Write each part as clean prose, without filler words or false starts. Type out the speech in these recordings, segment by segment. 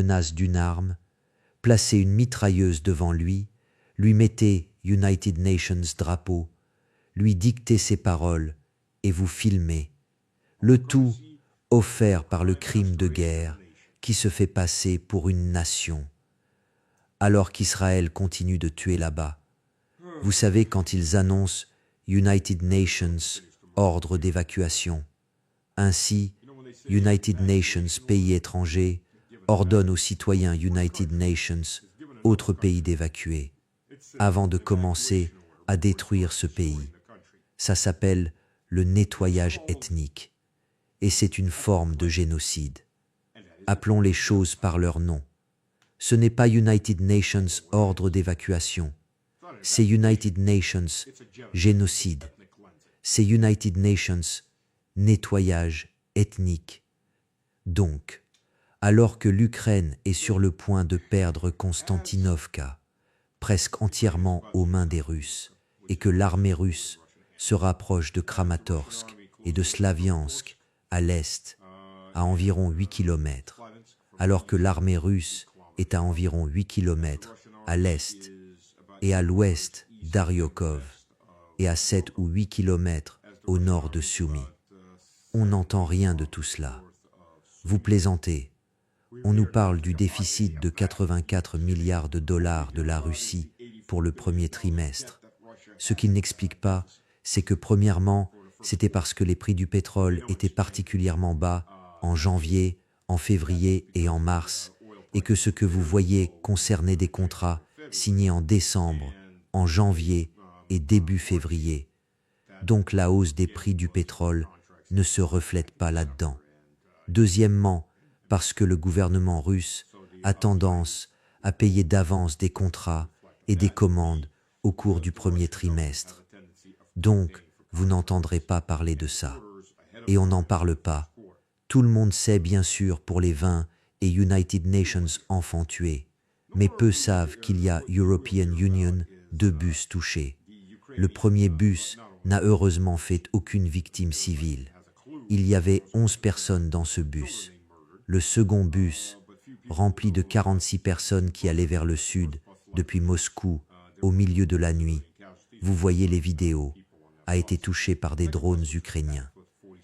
menace d'une arme, placez une mitrailleuse devant lui, lui mettez United Nations drapeau, lui dictez ses paroles et vous filmez. Le tout offert par le crime de guerre qui se fait passer pour une nation, alors qu'Israël continue de tuer là-bas. Vous savez, quand ils annoncent United Nations, ordre d'évacuation. Ainsi, United Nations, pays étranger, ordonne aux citoyens United Nations, autres pays d'évacuer, avant de commencer à détruire ce pays. Ça s'appelle le nettoyage ethnique, et c'est une forme de génocide. Appelons les choses par leur nom. Ce n'est pas United Nations, ordre d'évacuation. C'est United Nations, génocide. C'est United Nations, nettoyage ethnique. Donc, alors que l'Ukraine est sur le point de perdre Konstantinovka, presque entièrement aux mains des Russes, et que l'armée russe se rapproche de Kramatorsk et de Slaviansk à l'est, à environ 8 km, alors que l'armée russe est à environ 8 km à l'est et à l'ouest d'Aryokov et à 7 ou 8 km au nord de Sumy. On n'entend rien de tout cela. Vous plaisantez. On nous parle du déficit de 84 milliards de dollars de la Russie pour le premier trimestre. Ce qu'il n'explique pas, c'est que premièrement, c'était parce que les prix du pétrole étaient particulièrement bas en janvier, en février et en mars, et que ce que vous voyez concernait des contrats signés en décembre, en janvier et début février. Donc la hausse des prix du pétrole ne se reflète pas là-dedans. Deuxièmement, parce que le gouvernement russe a tendance à payer d'avance des contrats et des commandes au cours du premier trimestre. Donc, vous n'entendrez pas parler de ça. Et on n'en parle pas. Tout le monde sait bien sûr pour les 20 et United Nations enfants tués, mais peu savent qu'il y a European Union 2 bus touchés. Le premier bus n'a heureusement fait aucune victime civile. Il y avait 11 personnes dans ce bus. Le second bus, rempli de 46 personnes qui allaient vers le sud, depuis Moscou, au milieu de la nuit, vous voyez les vidéos, a été touché par des drones ukrainiens.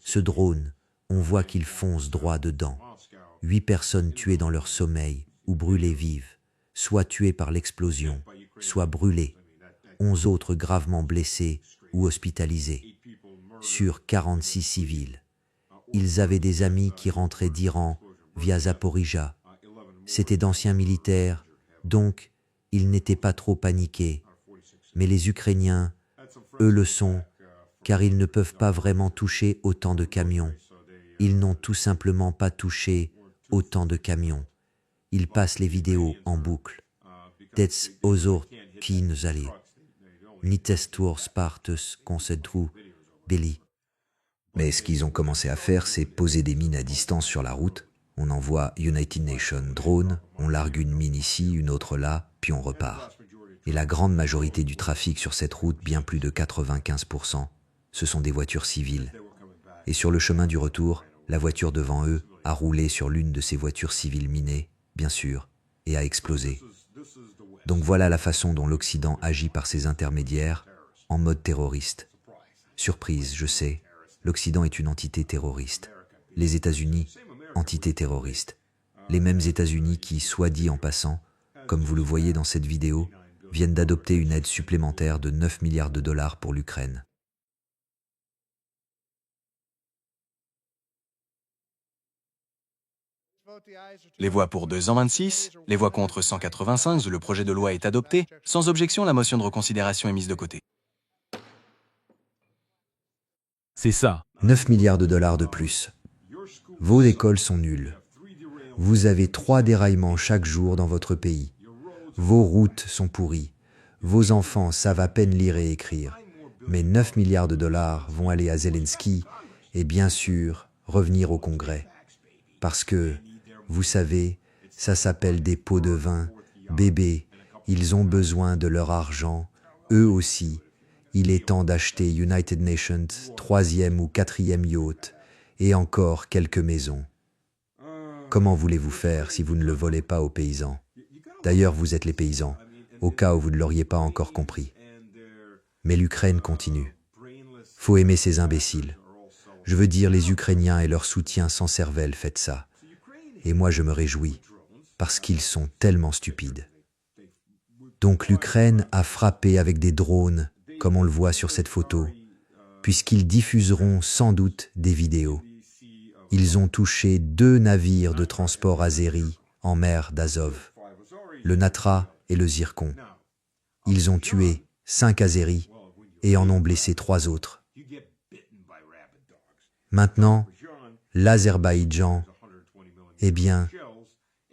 Ce drone, on voit qu'il fonce droit dedans. 8 personnes tuées dans leur sommeil ou brûlées vives, soit tuées par l'explosion, soit brûlées. 11 autres gravement blessés ou hospitalisés. Sur 46 civils. Ils avaient des amis qui rentraient d'Iran via Zaporizhzhia. C'étaient d'anciens militaires, donc ils n'étaient pas trop paniqués. Mais les Ukrainiens, eux le sont, car ils ne peuvent pas vraiment toucher autant de camions. Ils n'ont tout simplement pas touché autant de camions. Ils passent les vidéos en boucle. Tets ozor qui nous allait. Nitestur spartus concedru belli. Mais ce qu'ils ont commencé à faire, c'est poser des mines à distance sur la route. On envoie United Nations drone, on largue une mine ici, une autre là, puis on repart. Et la grande majorité du trafic sur cette route, bien plus de 95%, ce sont des voitures civiles. Et sur le chemin du retour, la voiture devant eux a roulé sur l'une de ces voitures civiles minées, bien sûr, et a explosé. Donc voilà la façon dont l'Occident agit par ses intermédiaires, en mode terroriste. Surprise, je sais, l'Occident est une entité terroriste. Les États-Unis, entité terroriste. Les mêmes États-Unis qui, soit dit en passant, comme vous le voyez dans cette vidéo, viennent d'adopter une aide supplémentaire de 9 milliards de dollars pour l'Ukraine. Les voix pour 226, les voix contre 185, le projet de loi est adopté. Sans objection, la motion de reconsidération est mise de côté. C'est ça. 9 milliards de dollars de plus. Vos écoles sont nulles. Vous avez 3 déraillements chaque jour dans votre pays. Vos routes sont pourries. Vos enfants savent à peine lire et écrire. Mais 9 milliards de dollars vont aller à Zelensky et bien sûr revenir au Congrès. Parce que, vous savez, ça s'appelle des pots de vin. Bébé, ils ont besoin de leur argent, eux aussi. Il est temps d'acheter United Nations 3e ou 4e yacht et encore quelques maisons. Comment voulez-vous faire si vous ne le volez pas aux paysans? D'ailleurs, vous êtes les paysans, au cas où vous ne l'auriez pas encore compris. Mais l'Ukraine continue. Faut aimer ces imbéciles. Je veux dire, les Ukrainiens et leur soutien sans cervelle faites ça. Et moi, je me réjouis, parce qu'ils sont tellement stupides. Donc l'Ukraine a frappé avec des drones, comme on le voit sur cette photo, puisqu'ils diffuseront sans doute des vidéos. Ils ont touché 2 navires de transport azéris en mer d'Azov, le Natra et le Zirkon. Ils ont tué 5 Azéris et en ont blessé 3 autres. Maintenant, l'Azerbaïdjan, eh bien,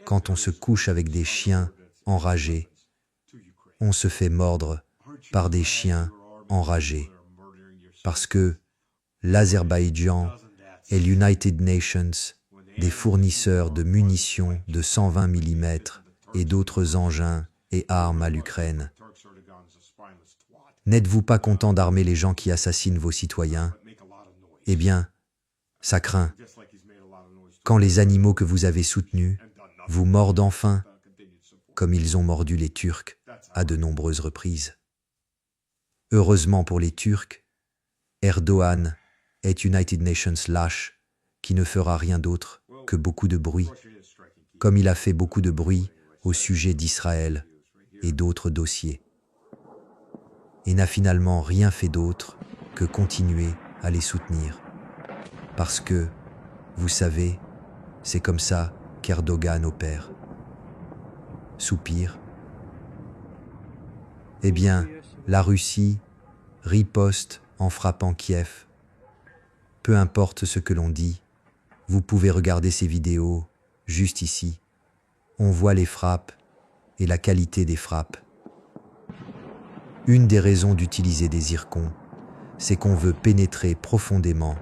quand on se couche avec des chiens enragés, on se fait mordre par des chiens enragés. Parce que l'Azerbaïdjan et l'United Nations, des fournisseurs de munitions de 120 mm et d'autres engins et armes à l'Ukraine. N'êtes-vous pas content d'armer les gens qui assassinent vos citoyens? Eh bien, ça craint. Quand les animaux que vous avez soutenus vous mordent enfin, comme ils ont mordu les Turcs à de nombreuses reprises. Heureusement pour les Turcs, Erdogan est United Nations lâche qui ne fera rien d'autre que beaucoup de bruit, comme il a fait beaucoup de bruit au sujet d'Israël et d'autres dossiers, et n'a finalement rien fait d'autre que continuer à les soutenir. Parce que, vous savez, c'est comme ça qu'Erdogan opère. Soupir. Eh bien, la Russie riposte en frappant Kiev. Peu importe ce que l'on dit, vous pouvez regarder ces vidéos juste ici. On voit les frappes et la qualité des frappes. Une des raisons d'utiliser des zircons, c'est qu'on veut pénétrer profondément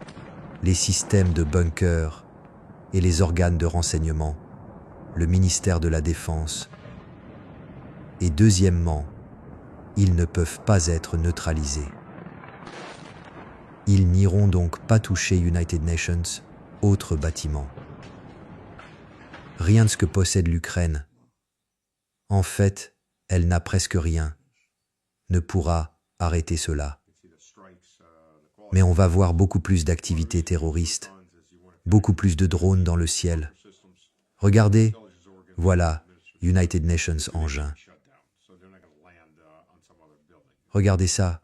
les systèmes de bunkers et les organes de renseignement, le ministère de la Défense. Et deuxièmement, ils ne peuvent pas être neutralisés. Ils n'iront donc pas toucher United Nations, autres bâtiments. Rien de ce que possède l'Ukraine. En fait, elle n'a presque rien, ne pourra arrêter cela. Mais on va voir beaucoup plus d'activités terroristes, beaucoup plus de drones dans le ciel. Regardez, voilà United Nations engin. Regardez ça.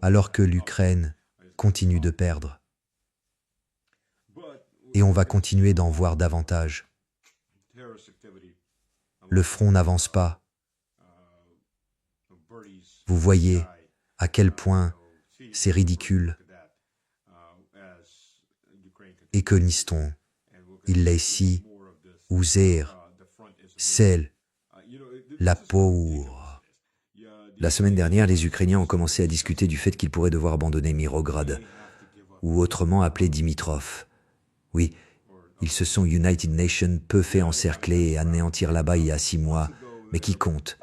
Alors que l'Ukraine continue de perdre. Et on va continuer d'en voir davantage. Le front n'avance pas. Vous voyez à quel point c'est ridicule. Et que Niston, il l'a ici, Uzer, Sel, la pauvre. La semaine dernière, les Ukrainiens ont commencé à discuter du fait qu'ils pourraient devoir abandonner Mirograd, ou autrement appelé Dimitrov. Oui, ils se sont United Nations peu fait encercler et anéantir là-bas il y a 6 mois, mais qui compte?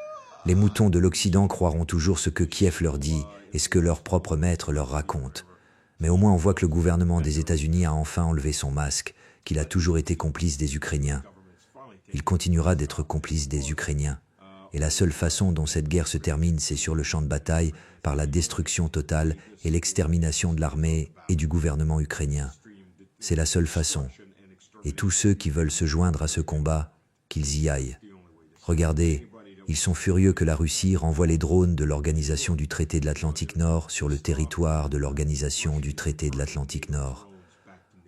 Les moutons de l'Occident croiront toujours ce que Kiev leur dit et ce que leur propre maître leur raconte. Mais au moins on voit que le gouvernement des États-Unis a enfin enlevé son masque, qu'il a toujours été complice des Ukrainiens. Il continuera d'être complice des Ukrainiens. Et la seule façon dont cette guerre se termine, c'est sur le champ de bataille, par la destruction totale et l'extermination de l'armée et du gouvernement ukrainien. C'est la seule façon. Et tous ceux qui veulent se joindre à ce combat, qu'ils y aillent. Regardez, ils sont furieux que la Russie renvoie les drones de l'Organisation du Traité de l'Atlantique Nord sur le territoire de l'Organisation du Traité de l'Atlantique Nord,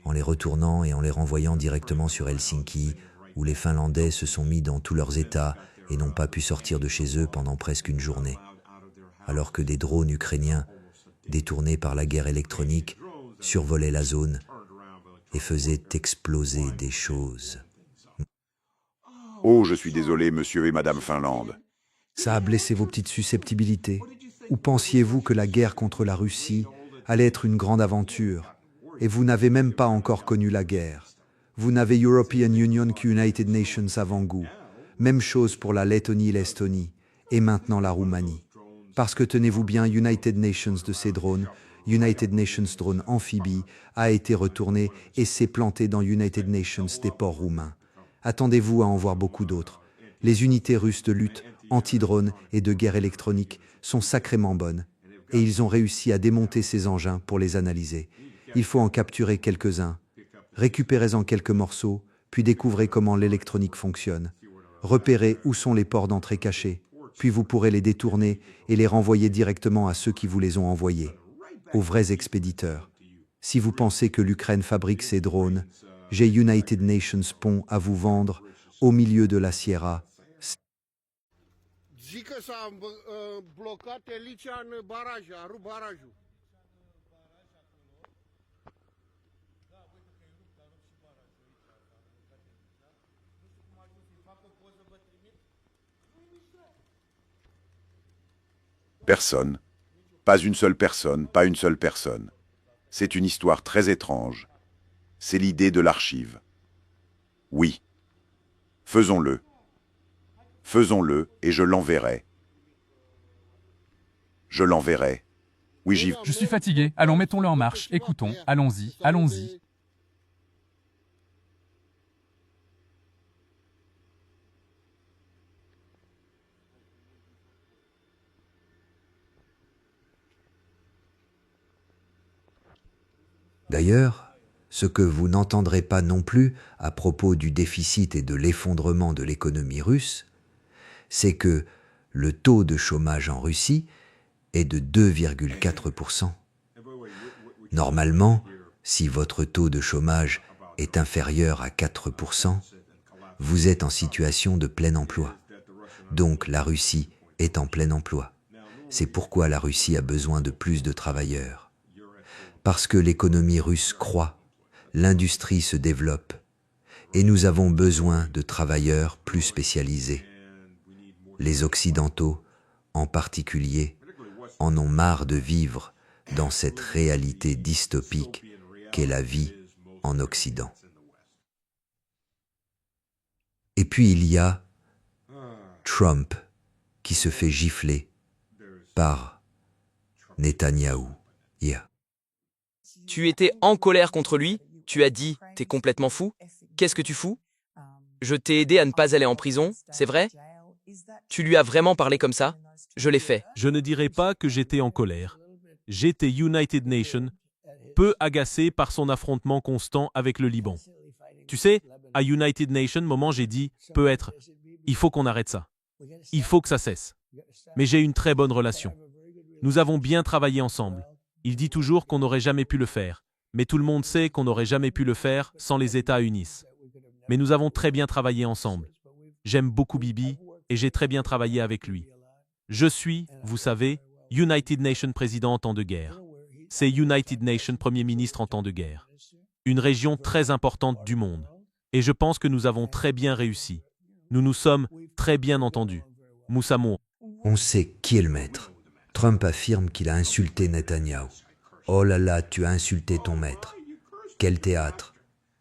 en les retournant et en les renvoyant directement sur Helsinki, où les Finlandais se sont mis dans tous leurs États et n'ont pas pu sortir de chez eux pendant presque une journée, alors que des drones ukrainiens, détournés par la guerre électronique, survolaient la zone et faisaient exploser des choses. Oh, je suis désolé, monsieur et madame Finlande. Ça a blessé vos petites susceptibilités. Ou pensiez-vous que la guerre contre la Russie allait être une grande aventure? Et vous n'avez même pas encore connu la guerre. Vous n'avez European Union qu'United Nations avant goût. Même chose pour la Lettonie et l'Estonie, et maintenant la Roumanie. Parce que tenez-vous bien, United Nations de ces drones, United Nations drone amphibie a été retourné et s'est planté dans United Nations des ports roumains. Attendez-vous à en voir beaucoup d'autres. Les unités russes de lutte, anti-drone et de guerre électronique sont sacrément bonnes, et ils ont réussi à démonter ces engins pour les analyser. Il faut en capturer quelques-uns. Récupérez-en quelques morceaux, puis découvrez comment l'électronique fonctionne. Repérez où sont les ports d'entrée cachés, puis vous pourrez les détourner et les renvoyer directement à ceux qui vous les ont envoyés, aux vrais expéditeurs. Si vous pensez que l'Ukraine fabrique ses drones, j'ai United Nations Pont à vous vendre au milieu de la Sierra. Zic că s-a blocat Elicea în baraj, a rupt barajul. Personne. Pas une seule personne, pas une seule personne. C'est une histoire très étrange. C'est l'idée de l'archive. Oui. Faisons-le. Faisons-le et je l'enverrai. Je l'enverrai. Oui, j'y vais. Je suis fatigué. Allons, mettons-le en marche. Écoutons. Allons-y. Allons-y. D'ailleurs, ce que vous n'entendrez pas non plus à propos du déficit et de l'effondrement de l'économie russe, c'est que le taux de chômage en Russie est de 2,4%. Normalement, si votre taux de chômage est inférieur à 4%, vous êtes en situation de plein emploi. Donc la Russie est en plein emploi. C'est pourquoi la Russie a besoin de plus de travailleurs. Parce que l'économie russe croît, l'industrie se développe, et nous avons besoin de travailleurs plus spécialisés. Les Occidentaux, en particulier, en ont marre de vivre dans cette réalité dystopique qu'est la vie en Occident. Et puis il y a Trump qui se fait gifler par Netanyahou. Yeah. Tu étais en colère contre lui, tu as dit « t'es complètement fou ». Qu'est-ce que tu fous? Je t'ai aidé à ne pas aller en prison, c'est vrai? Tu lui as vraiment parlé comme ça? Je l'ai fait. Je ne dirais pas que j'étais en colère. J'étais United Nations, peu agacé par son affrontement constant avec le Liban. Tu sais, à United Nations, moment j'ai dit, peut-être, il faut qu'on arrête ça. Il faut que ça cesse. Mais j'ai une très bonne relation. Nous avons bien travaillé ensemble. Il dit toujours qu'on n'aurait jamais pu le faire. Mais tout le monde sait qu'on n'aurait jamais pu le faire sans les États unis. Mais nous avons très bien travaillé ensemble. J'aime beaucoup Bibi et j'ai très bien travaillé avec lui. Je suis, vous savez, United Nations président en temps de guerre. C'est United Nations premier ministre en temps de guerre. Une région très importante du monde. Et je pense que nous avons très bien réussi. Nous nous sommes très bien entendus. Moussamon. On sait qui est le maître. Trump affirme qu'il a insulté Netanyahou. Oh là là, tu as insulté ton maître. Quel théâtre!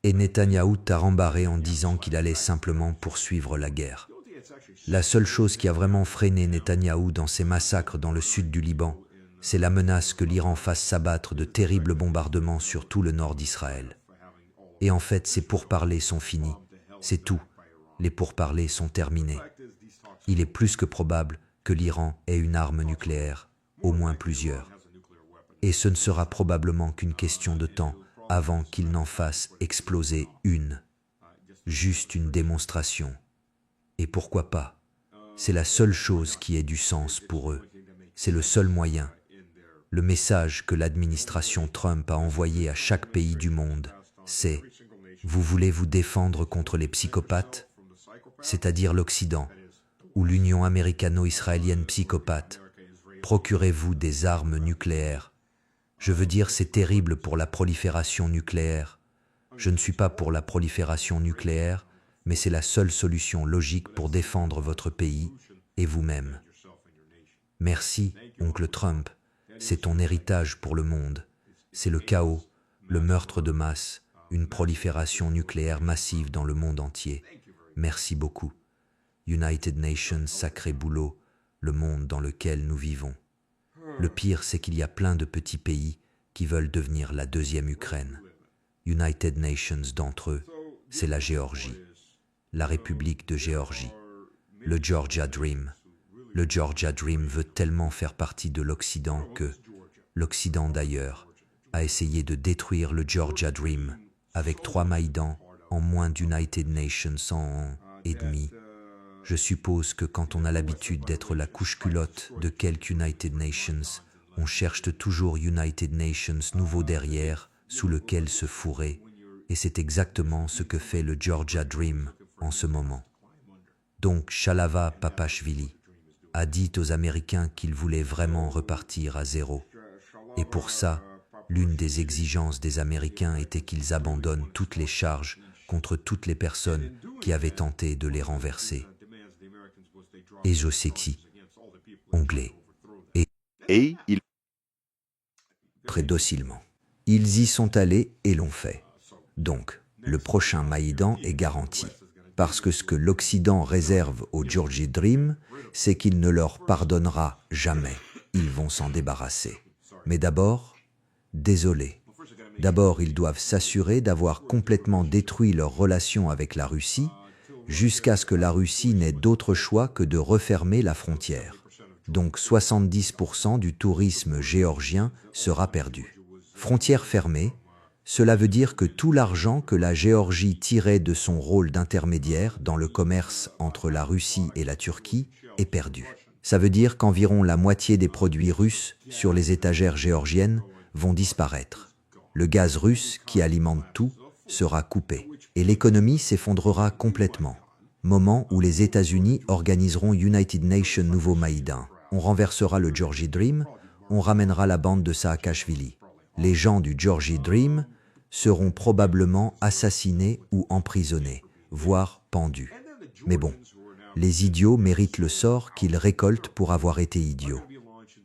Et Netanyahou t'a rembarré en disant qu'il allait simplement poursuivre la guerre. La seule chose qui a vraiment freiné Netanyahou dans ses massacres dans le sud du Liban, c'est la menace que l'Iran fasse s'abattre de terribles bombardements sur tout le nord d'Israël. Et en fait, ces pourparlers sont finis. C'est tout. Les pourparlers sont terminés. Il est plus que probable que l'Iran ait une arme nucléaire, au moins plusieurs. Et ce ne sera probablement qu'une question de temps avant qu'il n'en fasse exploser une. Juste une démonstration. Et pourquoi pas? C'est la seule chose qui ait du sens pour eux. C'est le seul moyen. Le message que l'administration Trump a envoyé à chaque pays du monde, c'est « Vous voulez vous défendre contre les psychopathes ?» c'est-à-dire l'Occident, ou l'Union américano-israélienne psychopathe. Procurez-vous des armes nucléaires. Je veux dire, c'est terrible pour la prolifération nucléaire. Je ne suis pas pour la prolifération nucléaire, mais c'est la seule solution logique pour défendre votre pays et vous-même. Merci, oncle Trump. C'est ton héritage pour le monde. C'est le chaos, le meurtre de masse, une prolifération nucléaire massive dans le monde entier. Merci beaucoup. United Nations, sacré boulot, le monde dans lequel nous vivons. Le pire, c'est qu'il y a plein de petits pays, qui veulent devenir la deuxième Ukraine. United Nations d'entre eux, c'est la Géorgie, la République de Géorgie, le Georgia Dream. Le Georgia Dream veut tellement faire partie de l'Occident que l'Occident d'ailleurs a essayé de détruire le Georgia Dream avec 3 Maïdans en moins d'United Nations en an et demi. Je suppose que quand on a l'habitude d'être la couche-culotte de quelques United Nations, on cherche toujours United Nations nouveau derrière, sous lequel se fourrer, et c'est exactement ce que fait le Georgia Dream en ce moment. Donc Shalava Papashvili a dit aux Américains qu'il voulait vraiment repartir à zéro. Et pour ça, l'une des exigences des Américains était qu'ils abandonnent toutes les charges contre toutes les personnes qui avaient tenté de les renverser. Et je sais qui, anglais, Et il très docilement. Ils y sont allés et l'ont fait. Donc, le prochain Maïdan est garanti. Parce que ce que l'Occident réserve au Georgia Dream, c'est qu'il ne leur pardonnera jamais. Ils vont s'en débarrasser. Mais d'abord, désolé. D'abord, ils doivent s'assurer d'avoir complètement détruit leurs relations avec la Russie, jusqu'à ce que la Russie n'ait d'autre choix que de refermer la frontière. Donc 70% du tourisme géorgien sera perdu. Frontière fermée, cela veut dire que tout l'argent que la Géorgie tirait de son rôle d'intermédiaire dans le commerce entre la Russie et la Turquie est perdu. Ça veut dire qu'environ la moitié des produits russes sur les étagères géorgiennes vont disparaître. Le gaz russe qui alimente tout sera coupé et l'économie s'effondrera complètement. Moment où les États-Unis organiseront United Nations nouveau Maïdan. On renversera le Georgia Dream, on ramènera la bande de Saakashvili. Les gens du Georgia Dream seront probablement assassinés ou emprisonnés, voire pendus. Mais bon, les idiots méritent le sort qu'ils récoltent pour avoir été idiots.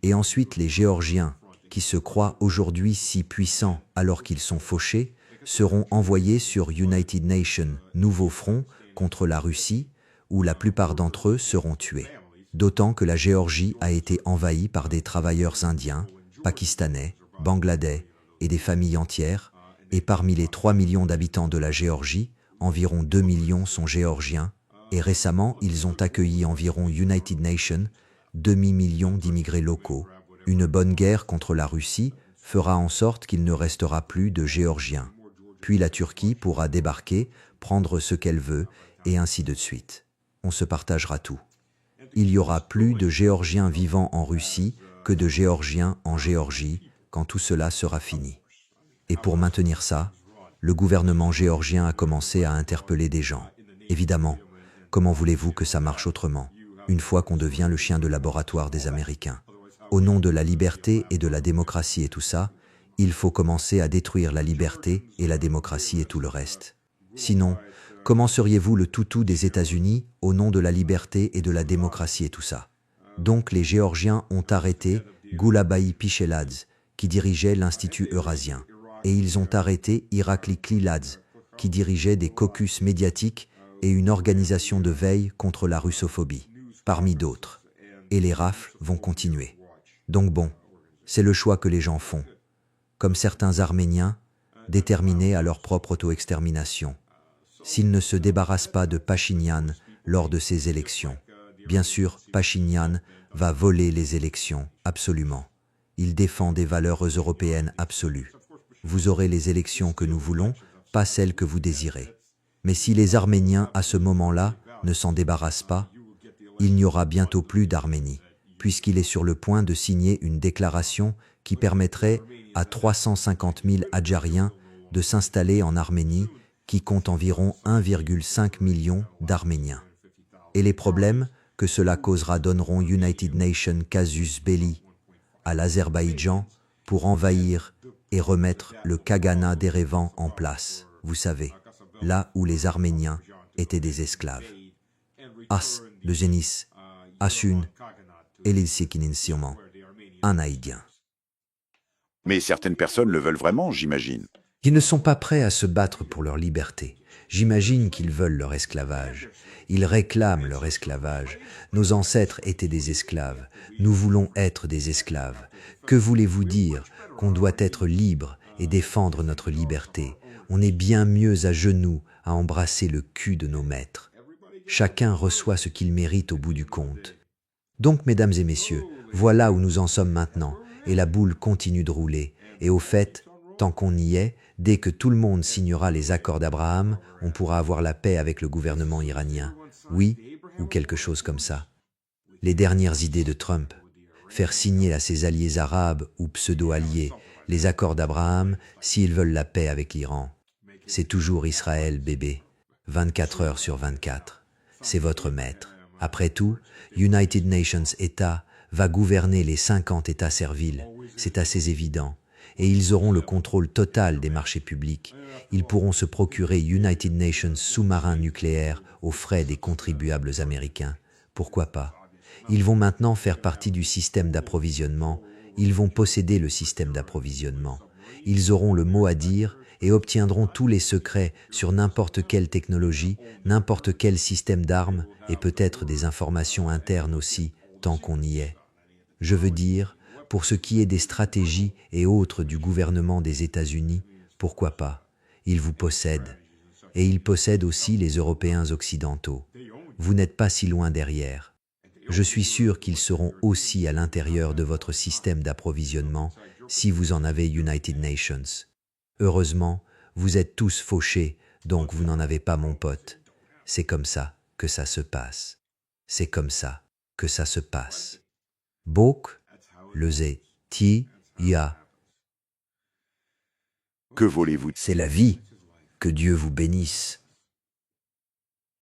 Et ensuite les Géorgiens, qui se croient aujourd'hui si puissants alors qu'ils sont fauchés, seront envoyés sur United Nations, nouveau front contre la Russie, où la plupart d'entre eux seront tués. D'autant que la Géorgie a été envahie par des travailleurs indiens, pakistanais, bangladais et des familles entières, et parmi les 3 millions d'habitants de la Géorgie, environ 2 millions sont géorgiens, et récemment ils ont accueilli environ United Nations, demi-million d'immigrés locaux. Une bonne guerre contre la Russie fera en sorte qu'il ne restera plus de Géorgiens. Puis la Turquie pourra débarquer, prendre ce qu'elle veut, et ainsi de suite. On se partagera tout. Il y aura plus de Géorgiens vivant en Russie que de Géorgiens en Géorgie quand tout cela sera fini. Et pour maintenir ça, le gouvernement géorgien a commencé à interpeller des gens. Évidemment, comment voulez-vous que ça marche autrement, une fois qu'on devient le chien de laboratoire des Américains? Au nom de la liberté et de la démocratie et tout ça, il faut commencer à détruire la liberté et la démocratie et tout le reste. Sinon, comment seriez-vous le toutou des États-Unis au nom de la liberté et de la démocratie et tout ça? Donc les Géorgiens ont arrêté Gulabai Picheladze, qui dirigeait l'Institut eurasien, et ils ont arrêté Irakli Kliladze, qui dirigeait des caucus médiatiques et une organisation de veille contre la russophobie, parmi d'autres. Et les rafles vont continuer. Donc bon, c'est le choix que les gens font, comme certains Arméniens, déterminés à leur propre auto-extermination. S'ils ne se débarrassent pas de Pachinian lors de ces élections. Bien sûr, Pachinian va voler les élections, absolument. Il défend des valeurs européennes absolues. Vous aurez les élections que nous voulons, pas celles que vous désirez. Mais si les Arméniens, à ce moment-là, ne s'en débarrassent pas, il n'y aura bientôt plus d'Arménie, puisqu'il est sur le point de signer une déclaration qui permettrait à 350 000 Hadjariens de s'installer en Arménie, qui compte environ 1,5 million d'Arméniens. Et les problèmes que cela causera donneront United Nations casus belli à l'Azerbaïdjan pour envahir et remettre le Khaganat d'Erevan en place, vous savez, là où les Arméniens étaient des esclaves. As, le Génis, Asun, et l'Ilsikinin sûrement, un Haïdien. Mais certaines personnes le veulent vraiment, j'imagine. Ils ne sont pas prêts à se battre pour leur liberté. J'imagine qu'ils veulent leur esclavage. Ils réclament leur esclavage. Nos ancêtres étaient des esclaves. Nous voulons être des esclaves. Que voulez-vous dire? Qu'on doit être libre et défendre notre liberté. On est bien mieux à genoux à embrasser le cul de nos maîtres. Chacun reçoit ce qu'il mérite au bout du compte. Donc, mesdames et messieurs, voilà où nous en sommes maintenant, et la boule continue de rouler. Et au fait, tant qu'on y est, dès que tout le monde signera les accords d'Abraham, on pourra avoir la paix avec le gouvernement iranien. Oui, ou quelque chose comme ça. Les dernières idées de Trump. Faire signer à ses alliés arabes ou pseudo-alliés les accords d'Abraham s'ils veulent la paix avec l'Iran. C'est toujours Israël, bébé. 24 heures sur 24. C'est votre maître. Après tout, United Nations État va gouverner les 50 États serviles. C'est assez évident. Et ils auront le contrôle total des marchés publics. Ils pourront se procurer United Nations sous-marins nucléaires aux frais des contribuables américains. Pourquoi pas? Ils vont maintenant faire partie du système d'approvisionnement. Ils vont posséder le système d'approvisionnement. Ils auront le mot à dire et obtiendront tous les secrets sur n'importe quelle technologie, n'importe quel système d'armes et peut-être des informations internes aussi, tant qu'on y est. Je veux dire, pour ce qui est des stratégies et autres du gouvernement des États-Unis, pourquoi pas? Ils vous possèdent. Et ils possèdent aussi les Européens occidentaux. Vous n'êtes pas si loin derrière. Je suis sûr qu'ils seront aussi à l'intérieur de votre système d'approvisionnement si vous en avez United Nations. Heureusement, vous êtes tous fauchés, donc vous n'en avez pas, mon pote. C'est comme ça que ça se passe. C'est comme ça que ça se passe. Bok, le zé, ti, ya. Que voulez-vous? C'est la vie. Que Dieu vous bénisse.